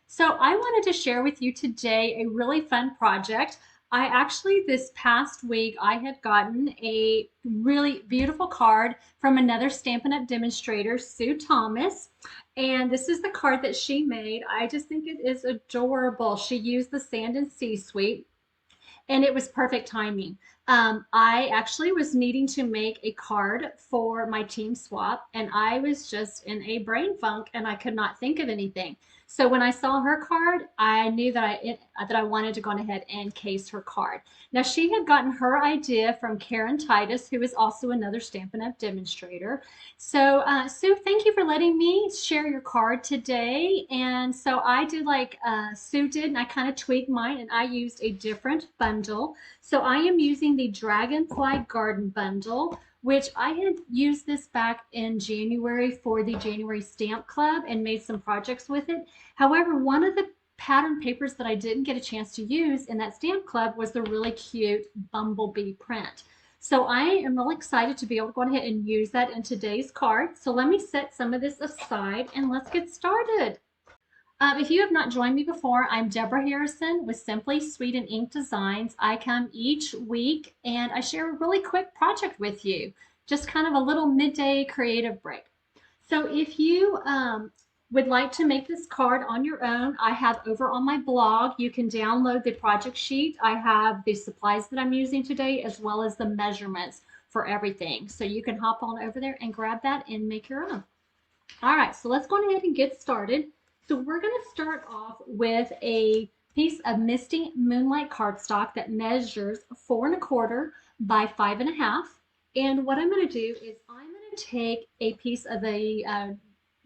So I wanted to share with you today a really fun project. I actually, this past week, I had gotten a really beautiful card from another Stampin' Up! Demonstrator, Sue Thomas. And this is the card that she made. I just think it is adorable. She used the Sand and Sea Suite, and it was perfect timing. I actually was needing to make a card for my team swap, and I was just in a brain funk and I could not think of anything. So when I saw her card, I knew that I wanted to go ahead and case her card. Now she had gotten her idea from Karen Titus, who is also another Stampin' Up! Demonstrator. So Sue, thank you for letting me share your card today. And so I did like Sue did, and I kind of tweaked mine, and I used a different bundle. So I am using the Dragonfly Garden Bundle, which I had used this back in January for the January Stamp Club and made some projects with it. However, one of the pattern papers that I didn't get a chance to use in that stamp club was the really cute bumblebee print. So I am really excited to be able to go ahead and use that in today's card. So let me set some of this aside and let's get started. If you have not joined me before, I'm Deborah Harrison with Simply Sweet and Ink Designs. I come each week and I share a really quick project with you, just kind of a little midday creative break. So if you would like to make this card on your own, I have over on my blog, you can download the project sheet. I have the supplies that I'm using today as well as the measurements for everything. So you can hop on over there and grab that and make your own. All right, so let's go ahead and get started. So we're going to start off with a piece of Misty Moonlight cardstock that measures 4¼ by 5½. And what I'm going to do is I'm going to take a piece of a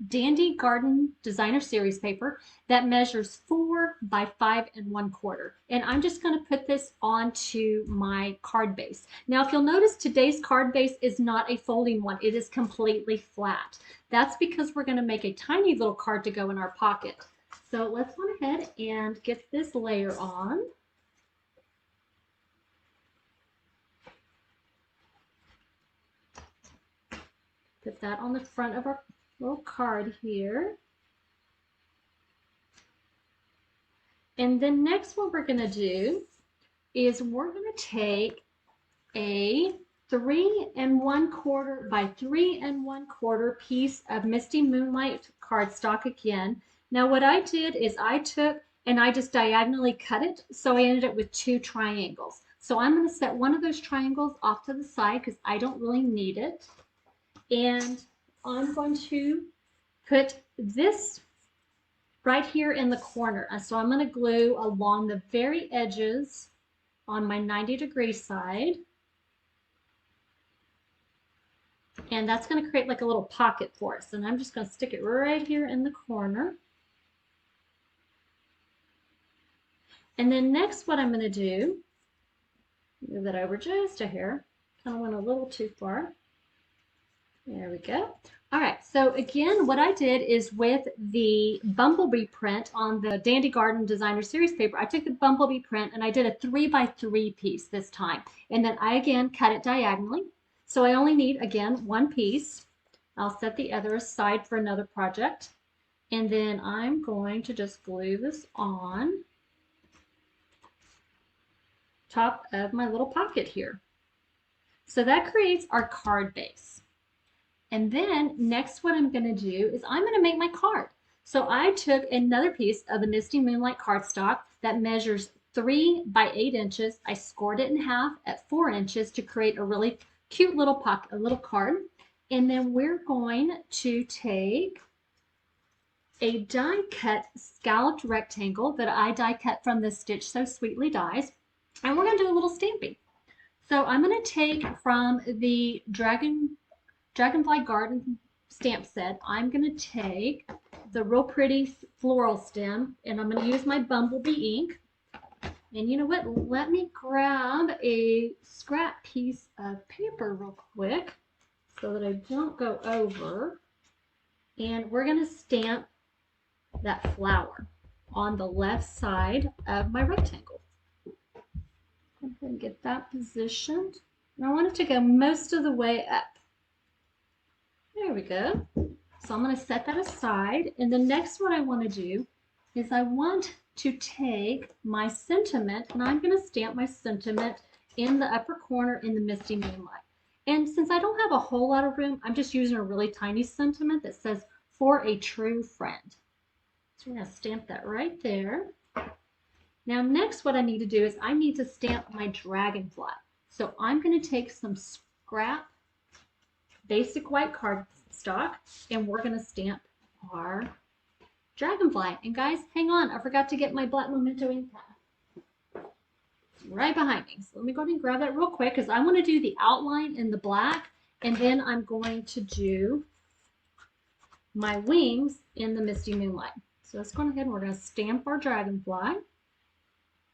Dandy Garden Designer Series paper that measures 4 by 5¼ and I'm just going to put this onto my card base. Now if you'll notice, today's card base is not a folding one, it is completely flat. That's because we're going to make a tiny little card to go in our pocket. So let's go ahead and get this layer on. Put that on the front of our little card here. And then next what we're going to do is we're going to take a 3¼ by 3¼ piece of Misty Moonlight cardstock again. Now what I did is I took and I just diagonally cut it, so I ended up with 2 triangles. So I'm going to set one of those triangles off to the side because I don't really need it. And I'm going to put this right here in the corner. So I'm going to glue along the very edges on my 90-degree side. And that's going to create like a little pocket for us. And I'm just going to stick it right here in the corner. And then next what I'm going to do, move that over just a hair. Kind of went a little too far. There we go. All right, so again, what I did is with the bumblebee print on the Dandy Garden Designer Series paper, I took the bumblebee print and I did a 3 by 3 piece this time. And then I again cut it diagonally. So I only need, again, 1 piece. I'll set the other aside for another project. And then I'm going to just glue this on top of my little pocket here. So that creates our card base. And then next what I'm going to do is I'm going to make my card. So I took another piece of the Misty Moonlight cardstock that measures 3 by 8 inches. I scored it in half at 4 inches to create a really cute little pocket, a little card. And then we're going to take a die cut scalloped rectangle that I die cut from the Stitch So Sweetly dies. And we're going to do a little stamping. So I'm going to take from the Dragonfly Garden stamp set, I'm going to take the real pretty floral stem and I'm going to use my bumblebee ink. And you know what? Let me grab a scrap piece of paper real quick so that I don't go over. And we're going to stamp that flower on the left side of my rectangle. Go ahead and get that positioned. And I want it to go most of the way up. There we go. So I'm going to set that aside. And the next what I want to do is I want to take my sentiment and I'm going to stamp my sentiment in the upper corner in the Misty Moonlight. And since I don't have a whole lot of room, I'm just using a really tiny sentiment that says, "For a true friend." So we're going to stamp that right there. Now next what I need to do is I need to stamp my Dragonfly. So I'm going to take some scrap basic white cardstock and we're going to stamp our Dragonfly. And guys, hang on, I forgot to get my black memento ink pad. It's right behind me. So let me go ahead and grab that real quick because I want to do the outline in the black and then I'm going to do my wings in the Misty Moonlight. So let's go ahead and we're going to stamp our Dragonfly.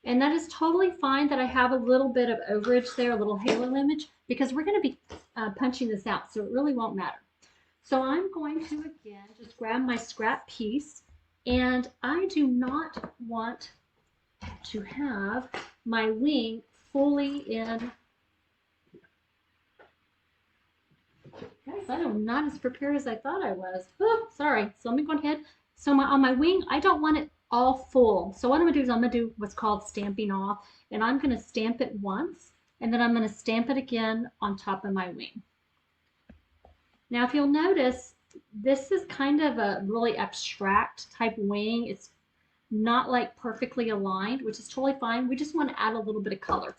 And that is totally fine that I have a little bit of overage there, a little halo image, because we're going to be punching this out, so it really won't matter. So I'm going to, again, just grab my scrap piece, and I do not want to have my wing fully in. Guys, I am not as prepared as I thought I was. Oh, sorry. So let me go ahead. So on my wing, I don't want it all full. So what I'm going to do is I'm going to do what's called stamping off, and I'm going to stamp it once, and then I'm going to stamp it again on top of my wing. Now, if you'll notice, this is kind of a really abstract type wing. It's not like perfectly aligned, which is totally fine. We just want to add a little bit of color.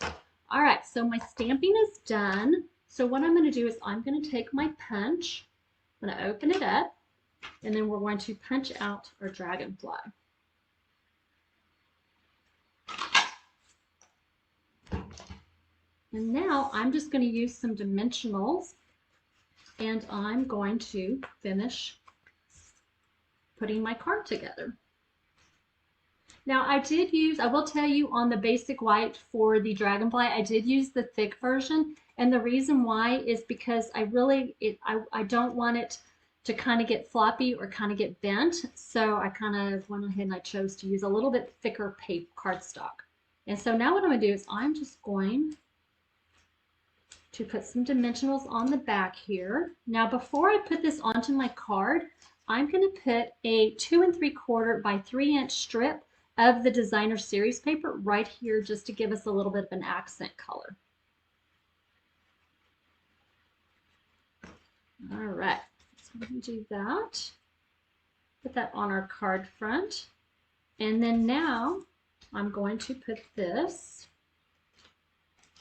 All right, so my stamping is done. So what I'm going to do is I'm going to take my punch, I'm going to open it up, and then we're going to punch out our Dragonfly. And now I'm just going to use some dimensionals and I'm going to finish putting my card together. Now I will tell you on the basic white for the Dragonfly, I did use the thick version. And the reason why is because I don't want it to kind of get floppy or kind of get bent. So I kind of went ahead and I chose to use a little bit thicker paper cardstock. And so now what I'm going to do is I'm just going to put some dimensionals on the back here. Now before I put this onto my card, I'm going to put a 2 3/4 by 3 inch strip of the designer series paper right here just to give us a little bit of an accent color. All right, so I'm going to do that. Put that on our card front. And then now I'm going to put this,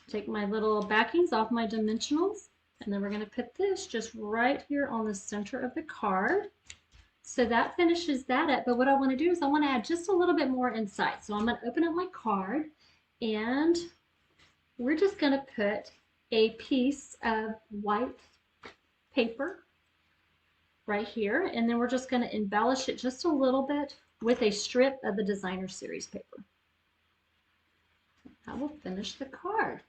take my little backings off my dimensionals, and then we're going to put this just right here on the center of the card. So that finishes that up, but what I want to do is I want to add just a little bit more inside. So I'm going to open up my card, and we're just going to put a piece of white paper right here, and then we're just going to embellish it just a little bit with a strip of the designer series paper. I will finish the card.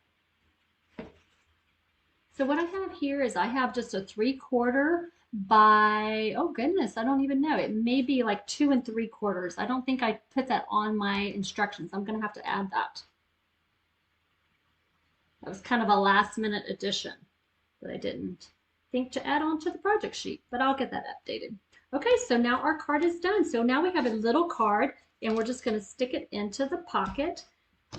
So what I have here is I have just a 3/4 by, oh goodness, I don't even know. It may be like 2 3/4. I don't think I put that on my instructions. I'm going to have to add that. That was kind of a last minute addition that I didn't think to add on to the project sheet, but I'll get that updated. Okay, so now our card is done. So now we have a little card and we're just going to stick it into the pocket.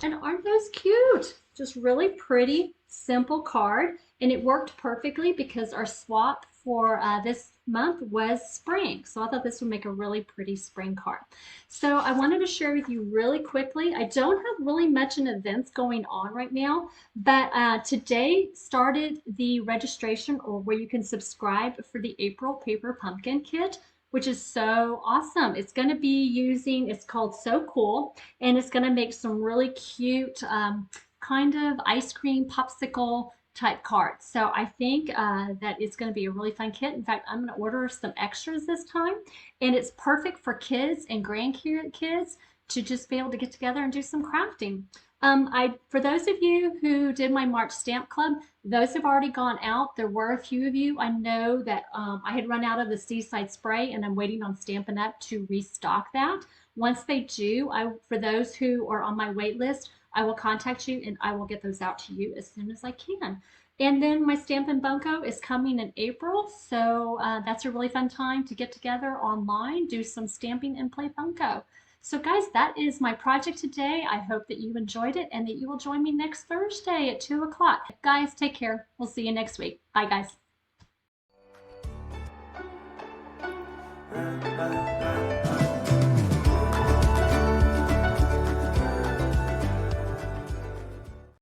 And aren't those cute? Just really pretty, simple card. And it worked perfectly because our swap for this month was spring. So I thought this would make a really pretty spring card. So I wanted to share with you really quickly. I don't have really much in events going on right now, but today started the registration or where you can subscribe for the April Paper Pumpkin Kit, which is so awesome. It's going to be using, it's called So Cool, and it's going to make some really cute kind of ice cream popsicle type cards. So I think that it's going to be a really fun kit. In fact, I'm going to order some extras this time, and it's perfect for kids and grandkids to just be able to get together and do some crafting. For those of you who did my March stamp club, those have already gone out. There were a few of you. I know that I had run out of the Seaside Spray, and I'm waiting on Stampin' Up! To restock that. Once they do, for those who are on my wait list, I will contact you and I will get those out to you as soon as I can. And then my Stampin' Bunko is coming in April, so that's a really fun time to get together online, do some stamping, and play Bunko. So, guys, that is my project today. I hope that you enjoyed it and that you will join me next Thursday at 2 o'clock. Guys, take care. We'll see you next week. Bye, guys.